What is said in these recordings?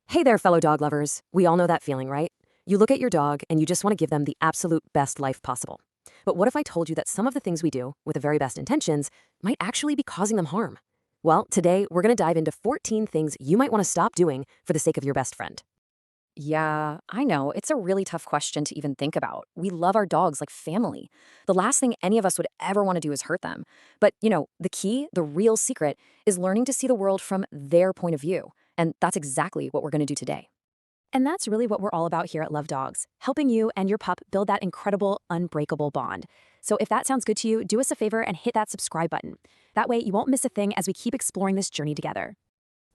Hey there, fellow dog lovers. We all know that feeling, right? You look at your dog and you just want to give them the absolute best life possible. But what if I told you that some of the things we do, with the very best intentions, might actually be causing them harm? Well, today we're going to dive into 14 things you might want to stop doing for the sake of your best friend. Yeah, I know. It's a really tough question to even think about. We love our dogs like family. The last thing any of us would ever want to do is hurt them. But, the key, the real secret, is learning to see the world from their point of view. And that's exactly what we're going to do today. And that's really what we're all about here at Love Dogs, helping you and your pup build that incredible, unbreakable bond. So if that sounds good to you, do us a favor and hit that subscribe button. That way you won't miss a thing as we keep exploring this journey together.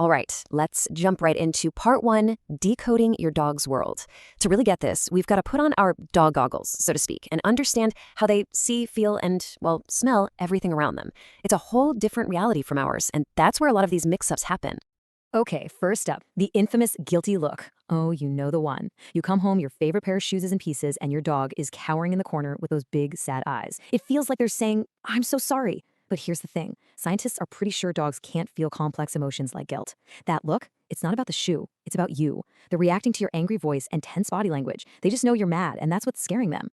All right, let's jump right into part one, decoding your dog's world. To really get this, we've got to put on our dog goggles, so to speak, and understand how they see, feel, and, well, smell everything around them. It's a whole different reality from ours, and that's where a lot of these mix-ups happen. Okay, first up, the infamous guilty look. Oh, you know the one. You come home, your favorite pair of shoes is in pieces, and your dog is cowering in the corner with those big, sad eyes. It feels like they're saying, I'm so sorry. But here's the thing. Scientists are pretty sure dogs can't feel complex emotions like guilt. That look, it's not about the shoe. It's about you. They're reacting to your angry voice and tense body language. They just know you're mad, and that's what's scaring them.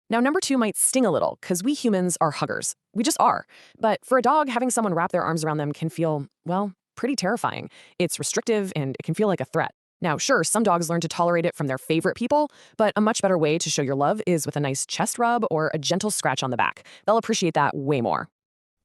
Now, number two might sting a little, because we humans are huggers. We just are. But for a dog, having someone wrap their arms around them can feel, well, pretty terrifying. It's restrictive, and it can feel like a threat. Now, sure, some dogs learn to tolerate it from their favorite people, but a much better way to show your love is with a nice chest rub or a gentle scratch on the back. They'll appreciate that way more.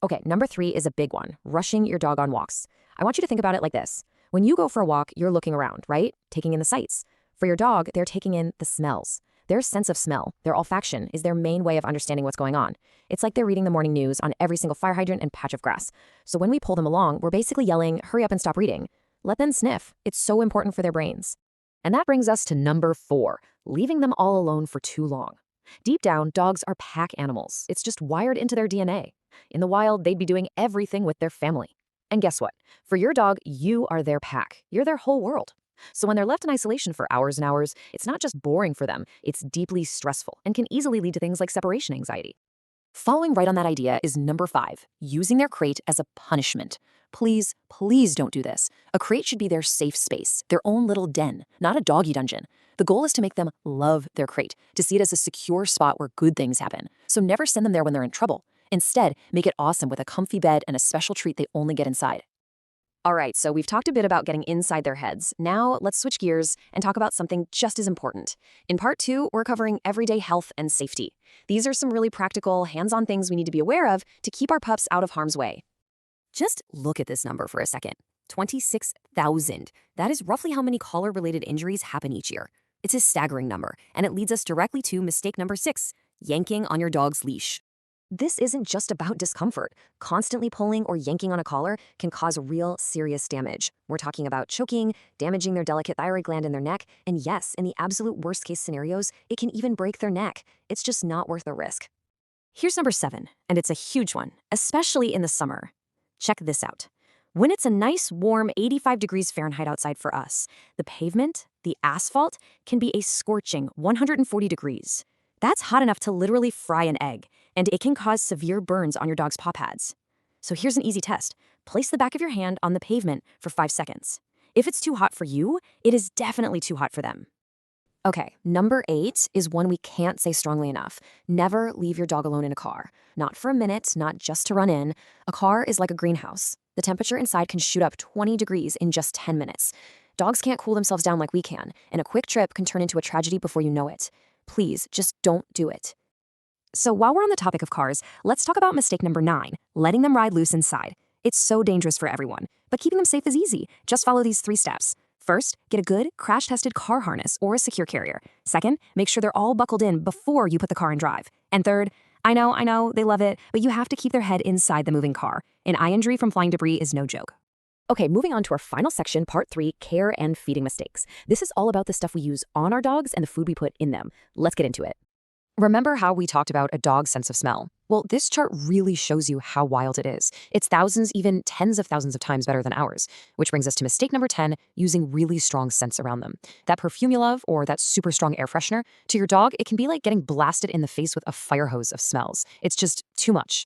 Okay, number three is a big one, rushing your dog on walks. I want you to think about it like this. When you go for a walk, you're looking around, right? Taking in the sights. For your dog, they're taking in the smells. Their sense of smell, their olfaction, is their main way of understanding what's going on. It's like they're reading the morning news on every single fire hydrant and patch of grass. So when we pull them along, we're basically yelling, hurry up and stop reading. Let them sniff. It's so important for their brains. And that brings us to number four, leaving them all alone for too long. Deep down, dogs are pack animals. It's just wired into their DNA. In the wild, they'd be doing everything with their family. And guess what? For your dog, you are their pack. You're their whole world. So when they're left in isolation for hours and hours, it's not just boring for them, it's deeply stressful and can easily lead to things like separation anxiety. Following right on that idea is number five, using their crate as a punishment. Please, please don't do this. A crate should be their safe space, their own little den, not a doggy dungeon. The goal is to make them love their crate, to see it as a secure spot where good things happen. So never send them there when they're in trouble. Instead, make it awesome with a comfy bed and a special treat they only get inside. All right, so we've talked a bit about getting inside their heads. Now let's switch gears and talk about something just as important. In part two, we're covering everyday health and safety. These are some really practical, hands-on things we need to be aware of to keep our pups out of harm's way. Just look at this number for a second. 26,000. That is roughly how many collar-related injuries happen each year. It's a staggering number, and it leads us directly to mistake number 6, yanking on your dog's leash. This isn't just about discomfort. Constantly pulling or yanking on a collar can cause real serious damage. We're talking about choking, damaging their delicate thyroid gland in their neck, and yes, in the absolute worst case scenarios, it can even break their neck. It's just not worth the risk. Here's number 7, and it's a huge one, especially in the summer. Check this out. When it's a nice, warm 85 degrees Fahrenheit outside for us, the pavement, the asphalt, can be a scorching 140 degrees. That's hot enough to literally fry an egg, and it can cause severe burns on your dog's paw pads. So here's an easy test. Place the back of your hand on the pavement for 5 seconds. If it's too hot for you, it is definitely too hot for them. Okay, number 8 is one we can't say strongly enough. Never leave your dog alone in a car. Not for a minute, not just to run in. A car is like a greenhouse. The temperature inside can shoot up 20 degrees in just 10 minutes. Dogs can't cool themselves down like we can, and a quick trip can turn into a tragedy before you know it. Please, just don't do it. So while we're on the topic of cars, let's talk about mistake number 9, letting them ride loose inside. It's so dangerous for everyone, but keeping them safe is easy. Just follow these 3 steps. First, get a good, crash-tested car harness or a secure carrier. Second, make sure they're all buckled in before you put the car in drive. And third, I know, they love it, but you have to keep their head inside the moving car. An eye injury from flying debris is no joke. Okay, moving on to our final section, part 3, care and feeding mistakes. This is all about the stuff we use on our dogs and the food we put in them. Let's get into it. Remember how we talked about a dog's sense of smell? Well, this chart really shows you how wild it is. It's thousands, even tens of thousands of times better than ours, which brings us to mistake number 10, using really strong scents around them. That perfume you love or that super strong air freshener, to your dog, it can be like getting blasted in the face with a fire hose of smells. It's just too much.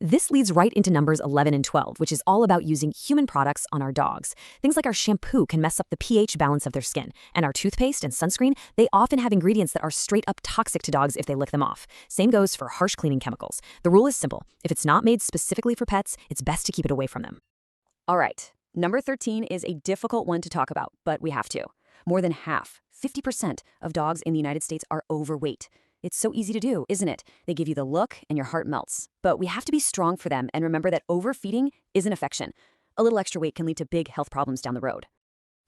This leads right into numbers 11 and 12, which is all about using human products on our dogs. Things like our shampoo can mess up the pH balance of their skin, and our toothpaste and sunscreen, they often have ingredients that are straight up toxic to dogs if they lick them off. Same goes for harsh cleaning chemicals. The rule is simple. If it's not made specifically for pets, it's best to keep it away from them. All right, number 13 is a difficult one to talk about, but we have to. More than half, 50% of dogs in the United States are overweight. It's so easy to do, isn't it? They give you the look and your heart melts. But we have to be strong for them and remember that overfeeding is an affection. A little extra weight can lead to big health problems down the road.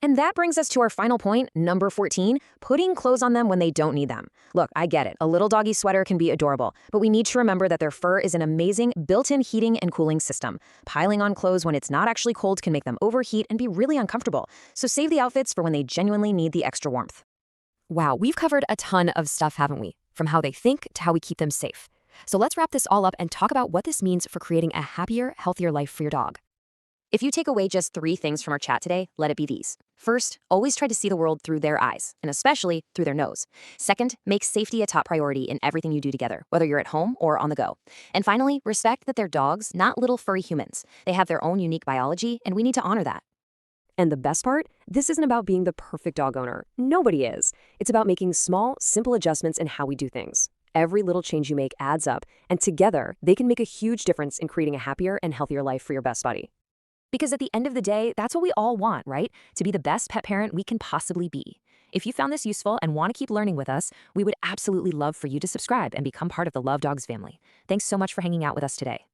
And that brings us to our final point, number 14, putting clothes on them when they don't need them. Look, I get it. A little doggy sweater can be adorable, but we need to remember that their fur is an amazing built-in heating and cooling system. Piling on clothes when it's not actually cold can make them overheat and be really uncomfortable. So save the outfits for when they genuinely need the extra warmth. Wow, we've covered a ton of stuff, haven't we? From how they think to how we keep them safe. So let's wrap this all up and talk about what this means for creating a happier, healthier life for your dog. If you take away just 3 things from our chat today, let it be these. First, always try to see the world through their eyes, and especially through their nose. Second, make safety a top priority in everything you do together, whether you're at home or on the go. And finally, respect that they're dogs, not little furry humans. They have their own unique biology, and we need to honor that. And the best part? This isn't about being the perfect dog owner. Nobody is. It's about making small, simple adjustments in how we do things. Every little change you make adds up, and together, they can make a huge difference in creating a happier and healthier life for your best buddy. Because at the end of the day, that's what we all want, right? To be the best pet parent we can possibly be. If you found this useful and want to keep learning with us, we would absolutely love for you to subscribe and become part of the Love Dogs family. Thanks so much for hanging out with us today.